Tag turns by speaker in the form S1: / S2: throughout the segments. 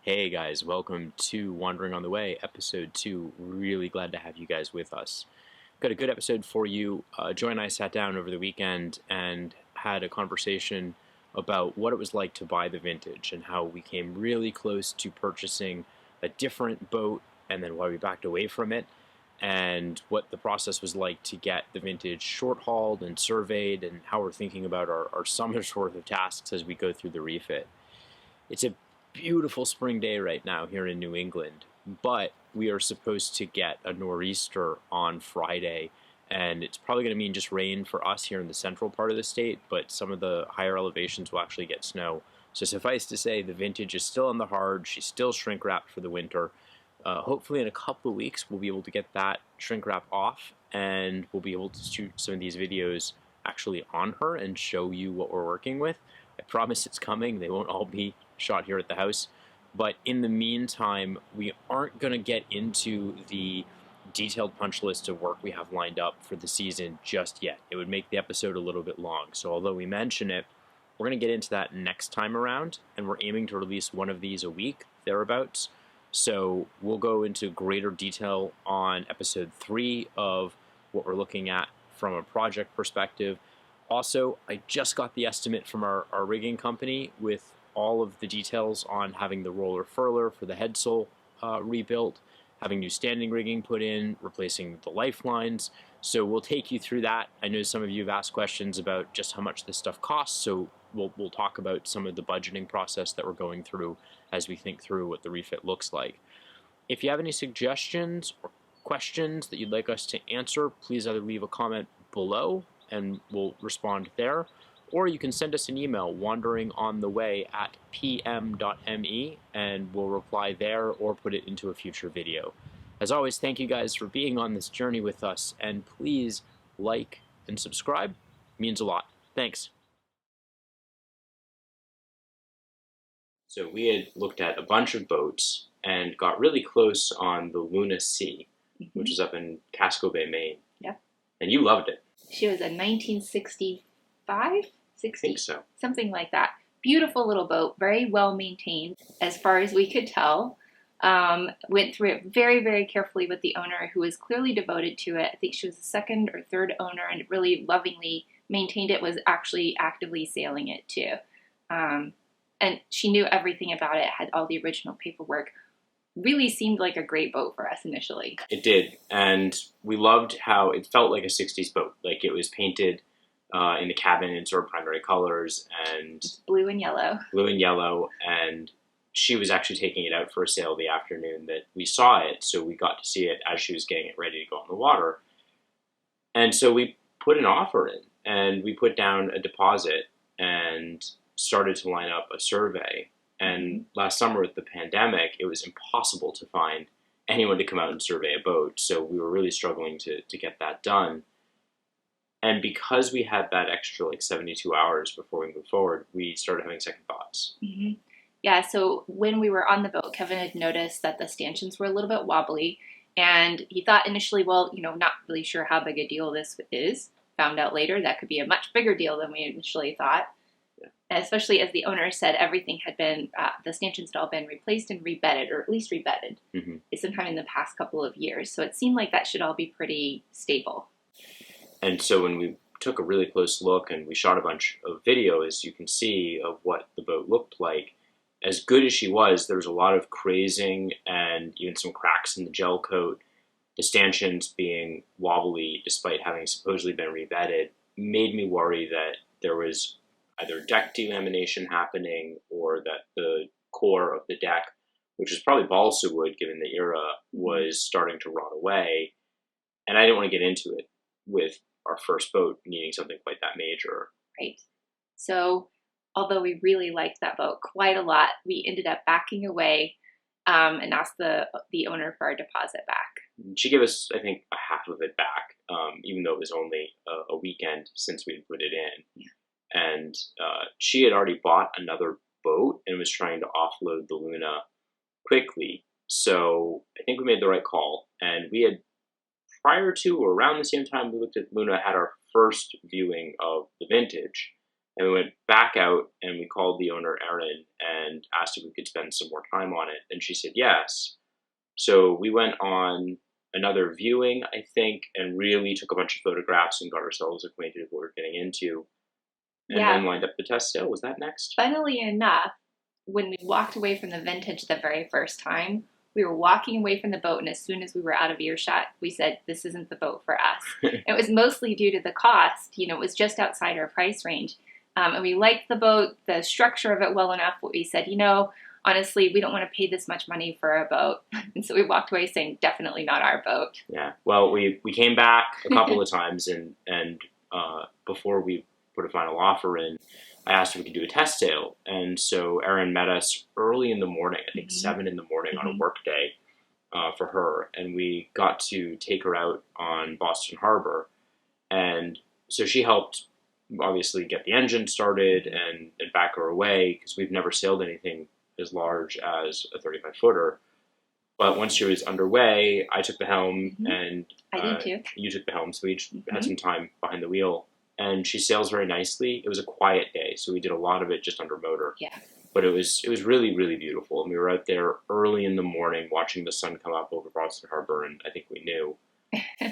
S1: Hey guys, welcome to Wandering on the Way, episode 2. Really glad to have you guys with us. Got a good episode for you. Joy and I sat down over the weekend and had a conversation about what it was like to buy the vintage and how we came really close to purchasing a different boat and then why we backed away from it, and what the process was like to get the vintage short-hauled and surveyed, and how we're thinking about our summer's worth of tasks as we go through the refit. It's a beautiful spring day right now here in New England, but we are supposed to get a nor'easter on Friday, and it's probably going to mean just rain for us here in the central part of the state, but some of the higher elevations will actually get snow. So suffice to say, the vintage is still on the hard. She's still shrink wrapped for the winter. Hopefully in a couple of weeks we'll be able to get that shrink wrap off, and we'll be able to shoot some of these videos actually on her and show you what we're working with. I promise it's coming. They won't all be shot here at the house. But in the meantime, we aren't going to get into the detailed punch list of work we have lined up for the season just yet. It would make the episode a little bit long. So although we mention it, we're going to get into that next time around, and we're aiming to release one of these a week, thereabouts. So we'll go into greater detail on episode 3 of what we're looking at from a project perspective. Also, I just got the estimate from our rigging company with all of the details on having the roller furler for the headsole rebuilt, having new standing rigging put in, replacing the lifelines. So we'll take you through that. I know some of you have asked questions about just how much this stuff costs, so we'll talk about some of the budgeting process that we're going through as we think through what the refit looks like. If you have any suggestions or questions that you'd like us to answer, please either leave a comment below and we'll respond there, or you can send us an email, wanderingontheway@pm.me, and we'll reply there or put it into a future video. As always, thank you guys for being on this journey with us, and please like and subscribe. It means a lot. Thanks. So we had looked at a bunch of boats and got really close on the Luna Sea, which is up in Casco Bay, Maine.
S2: Yeah.
S1: And you loved it.
S2: She was a 1965, 60,
S1: I think so.
S2: something like that. Beautiful little boat, very well maintained, as far as we could tell. Went through it very, very carefully with the owner, who was clearly devoted to it. I think she was the second or third owner, and really lovingly maintained it, was actually actively sailing it too. And she knew everything about it, had all the original paperwork. Really seemed like a great boat for us initially.
S1: It did, and we loved how it felt like a 60s boat. Like it was painted in the cabin in sort of primary colors, and
S2: Blue and yellow.
S1: And she was actually taking it out for a sail the afternoon that we saw it, so we got to see it as she was getting it ready to go on the water. And so we put an offer in, and we put down a deposit and started to line up a survey. And last summer with the pandemic, it was impossible to find anyone to come out and survey a boat. So we were really struggling to get that done. And because we had that extra 72 hours before we moved forward, we started having second thoughts.
S2: Mm-hmm. Yeah, so when we were on the boat, Kevin had noticed that the stanchions were a little bit wobbly. And he thought initially, well, not really sure how big a deal this is. Found out later that could be a much bigger deal than we initially thought. Especially as the owner said, everything had been, the stanchions had all been replaced and rebedded, or at least rebedded, sometime in the past couple of years. So it seemed like that should all be pretty stable.
S1: And so when we took a really close look and we shot a bunch of video, as you can see, of what the boat looked like, as good as she was, there was a lot of crazing and even some cracks in the gel coat. The stanchions being wobbly, despite having supposedly been rebedded, made me worry that there was either deck delamination happening, or that the core of the deck, which is probably balsa wood given the era, was starting to rot away. And I didn't want to get into it with our first boat needing something quite that major.
S2: Right. So although we really liked that boat quite a lot, we ended up backing away and asked the owner for our deposit back.
S1: She gave us, I think, a half of it back, even though it was only a weekend since we put it in.
S2: Yeah.
S1: And she had already bought another boat and was trying to offload the Luna quickly. So I think we made the right call. And we had, prior to or around the same time we looked at Luna, had our first viewing of the vintage. And we went back out and we called the owner, Erin, and asked if we could spend some more time on it. And she said yes. So we went on another viewing, I think, and really took a bunch of photographs and got ourselves acquainted with what we were getting into, and
S2: Yeah,
S1: then lined up the test sale. Was that next?
S2: funnily enough, when we walked away from the vintage the very first time, we were walking away from the boat, and as soon as we were out of earshot, we said, "This isn't the boat for us." It was mostly due to the cost. You know, it was just outside our price range. And we liked the boat, the structure of it well enough, but we said, honestly, we don't want to pay this much money for a boat. And so we walked away saying, definitely not our boat.
S1: Yeah. Well, we came back a couple of times, and before we put a final offer in, I asked if we could do a test sale. And so Erin met us early in the morning, I think 7 in the morning on a work day for her. And we got to take her out on Boston Harbor. And so she helped obviously get the engine started and back her away, because we've never sailed anything as large as a 35-footer. But once she was underway, I took the helm and
S2: I did too.
S1: you took the helm. So we each had some time behind the wheel. And she sails very nicely. It was a quiet day, so we did a lot of it just under motor.
S2: Yeah.
S1: But it was really, really beautiful. And we were out there early in the morning watching the sun come up over Boston Harbor, and I think we knew.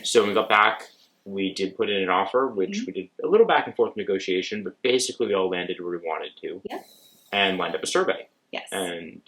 S1: So when we got back, we did put in an offer, which we did a little back and forth negotiation, but basically we all landed where we wanted to.
S2: Yeah.
S1: And lined up a survey.
S2: Yes.
S1: And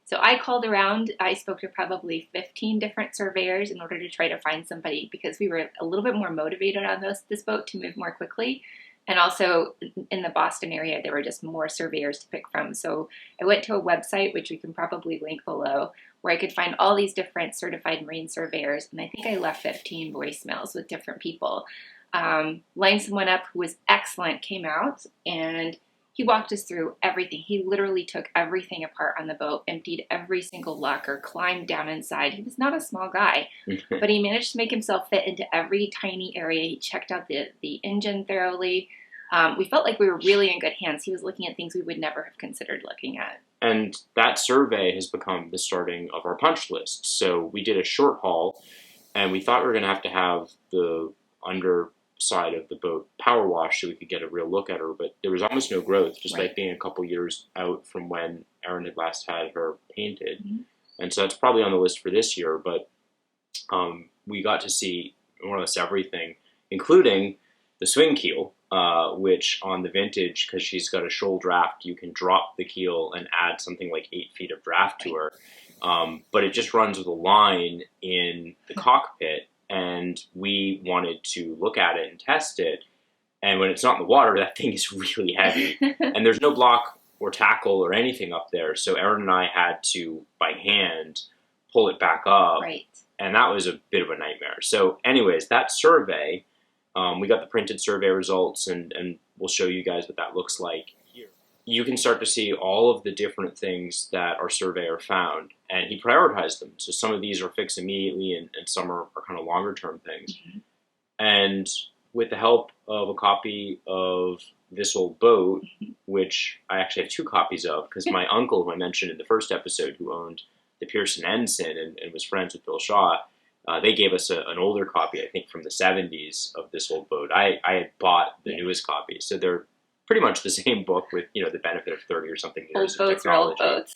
S2: so I called around. I spoke to probably 15 different surveyors in order to try to find somebody, because we were a little bit more motivated on this boat to move more quickly. And also in the Boston area, there were just more surveyors to pick from. So I went to a website, which we can probably link below, where I could find all these different certified marine surveyors. And I think I left 15 voicemails with different people. Lined someone up who was excellent, came out, and he walked us through everything. He literally took everything apart on the boat, emptied every single locker, climbed down inside. He was not a small guy, but he managed to make himself fit into every tiny area. He checked out the engine thoroughly. We felt like we were really in good hands. He was looking at things we would never have considered looking at.
S1: And that survey has become the starting of our punch list. So we did a short haul, and we thought we were going to have the underside of the boat power wash so we could get a real look at her, but there was almost no growth, despite being a couple years out from when Erin had last had her painted. And so that's probably on the list for this year, but we got to see more or less everything, including the swing keel, which on the vintage, because she's got a shoal draft, you can drop the keel and add something like 8 feet of draft to her. But it just runs with a line in the cockpit, and we wanted to look at it and test it. And when it's not in the water, that thing is really heavy. And there's no block or tackle or anything up there. So Erin and I had to, by hand, pull it back up.
S2: Right.
S1: And that was a bit of a nightmare. So anyways, that survey, we got the printed survey results, and we'll show you guys what that looks like here. You can start to see all of the different things that our surveyor found, and he prioritized them. So some of these are fixed immediately, and some are kind of longer term things. And with the help of a copy of This Old Boat, which I actually have 2 copies of, because my uncle, who I mentioned in the first episode, who owned the Pearson Ensign and was friends with Bill Shaw, they gave us an older copy, I think from the 70s, of This Old Boat. I had bought the newest copy, so they're pretty much the same book with, the benefit of 30 or something years
S2: Old
S1: of
S2: boats are old
S1: technology.
S2: boats.